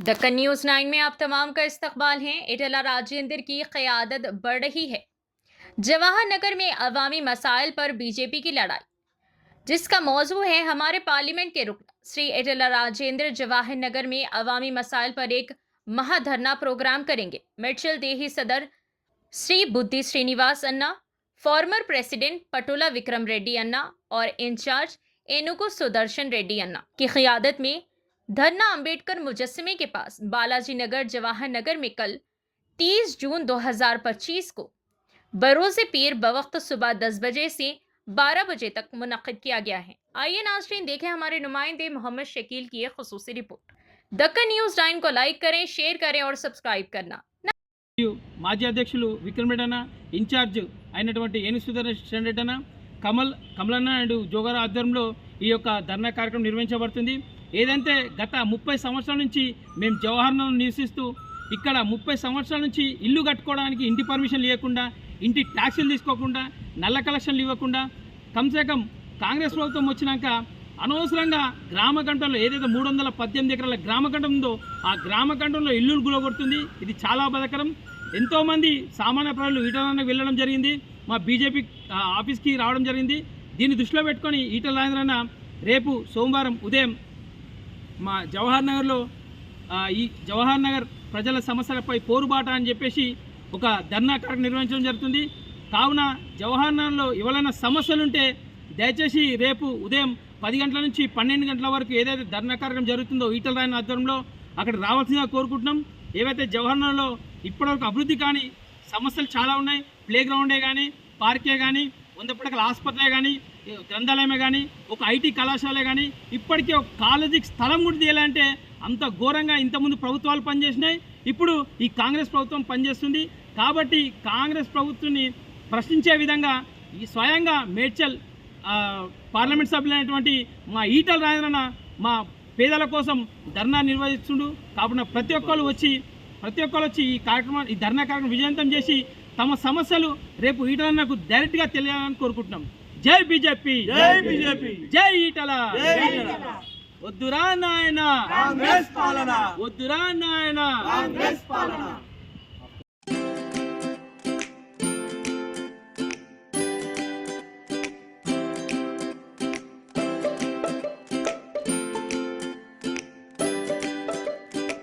Deccan news 9 में आप तमाम का इस्तकबाल है। इटला राजेंद्र की क़यादत बढ़ रही है। जवाहर नगर में अवामी मसाइल पर बीजेपी की लड़ाई, जिसका मौजू है हमारे पार्लियामेंट के रुकन श्री इटला राजेंद्र जवाहर नगर में अवामी मसाइल पर एक महाधरना प्रोग्राम करेंगे। मिर्चल देही सदर श्री बुद्धि श्रीनिवास अन्ना, फॉर्मर प्रेसिडेंट पटोला विक्रम रेड्डी अन्ना और इंचार्ज एनुको सुदर्शन रेड्डी अन्ना की क़यादत में धरना अंबेडकर मुजस्समे के पास बालाजी नगर जवाहर नगर में कल 30 जून 2025 को बरोज़े पीर बवक्त सुबह 10 बजे से 12 बजे तक मुनक्किद किया गया है। आइए नाज़रीन देखें हमारे नुमाइंदे मोहम्मद शकील की एक खुसूसी रिपोर्ट। दक्कन न्यूज़ 9 को लाइक करें, शेयर करें और सब्सक्राइब करना। మాజీ అధ్యక్షులు విక్రమ్ రెడ్డి అన్న, ఇన్ఛార్జ్ అయినటువంటి ఏను సుదర్శన్ రెడ్డి అన్న, కమలన్న అండ్ జోగారా ఆధ్వర్యంలో ఈ యొక్క ధర్నా కార్యక్రమం నిర్వహించబడుతుంది. ఏదంటే గత 30 సంవత్సరాల నుంచి మేము జవహర్ నగర్లో నివసిస్తూ ఇక్కడ 30 సంవత్సరాల నుంచి ఇల్లు కట్టుకోవడానికి ఇంటి పర్మిషన్ ఇవ్వకుండా, ఇంటి ట్యాక్సులు తీసుకోకుండా, నల్ల కలెక్షన్లు ఇవ్వకుండా, కమ్సే కమ్ కాంగ్రెస్ ప్రభుత్వం వచ్చినాక అనవసరంగా గ్రామకంఠంలో ఏదైతే 318 ఎకరాల గ్రామకంఠం ఉందో ఆ గ్రామకంఠంలో ఇల్లులు గులగొడుతుంది. ఇది చాలా బాధాకరం. ఎంతోమంది సామాన్య ప్రజలు ఈటలకి వెళ్ళడం జరిగింది, మా బీజేపీ ఆఫీస్కి రావడం జరిగింది. దీన్ని దృష్టిలో పెట్టుకొని ఈటల రాజేంద్రన్న రేపు సోమవారం ఉదయం మా జవహర్ నగర్లో ఈ జవహర్ నగర్ ప్రజల సమస్యలపై పోరుబాట అని చెప్పేసి ఒక ధర్నా కార్యక్రమం నిర్వహించడం జరుగుతుంది. కావున జవహర్ నగర్లో ఎవరైనా సమస్యలుంటే దయచేసి రేపు ఉదయం 10 గంటల నుంచి 12 గంటల వరకు ఏదైతే ధర్నా కార్యక్రమం జరుగుతుందో ఈటల రాజేంద్ర ఆధ్వర్యంలో అక్కడ రావాల్సిందిగా కోరుకుంటున్నాం. ఏవైతే జవహర్ నగర్లో ఇప్పటివరకు అభివృద్ధి కానీ సమస్యలు చాలా ఉన్నాయి. ప్లే గ్రౌండే కానీ, పార్కే కానీ, 100 పడకల ఆసుపత్రే కానీ, గ్రంథాలయమే కానీ, ఒక ఐటీ కళాశాలే కానీ, ఇప్పటికీ ఒక కాలేజీకి స్థలం కూడా తీయాలంటే అంత ఘోరంగా ఇంతకుముందు ప్రభుత్వాలు పనిచేసినాయి. ఇప్పుడు ఈ కాంగ్రెస్ ప్రభుత్వం పనిచేస్తుంది. కాబట్టి కాంగ్రెస్ ప్రభుత్వాన్ని ప్రశ్నించే విధంగా ఈ స్వయంగా మేడ్చల్ పార్లమెంట్ సభ్యులైనటువంటి మా ఈటల రాజేంద్రన్న మా పేదల కోసం ధర్నా నిర్వహిస్తుండు. కాబట్టి ప్రతి ఒక్కరు వచ్చి ఈ కార్యక్రమం ఈ ధర్నా కార్యక్రమం విజయవంతం చేసి తమ సమస్యలు రేపు ఈటలన్నకు డైరెక్ట్గా తెలియాలని కోరుకుంటున్నాం. జై బీజేపీ, జై బీజేపీ, జై ఈటల. వద్దురా నాయన కాంగ్రెస్ పాలన, వద్దురా నాయన కాంగ్రెస్ పాలన.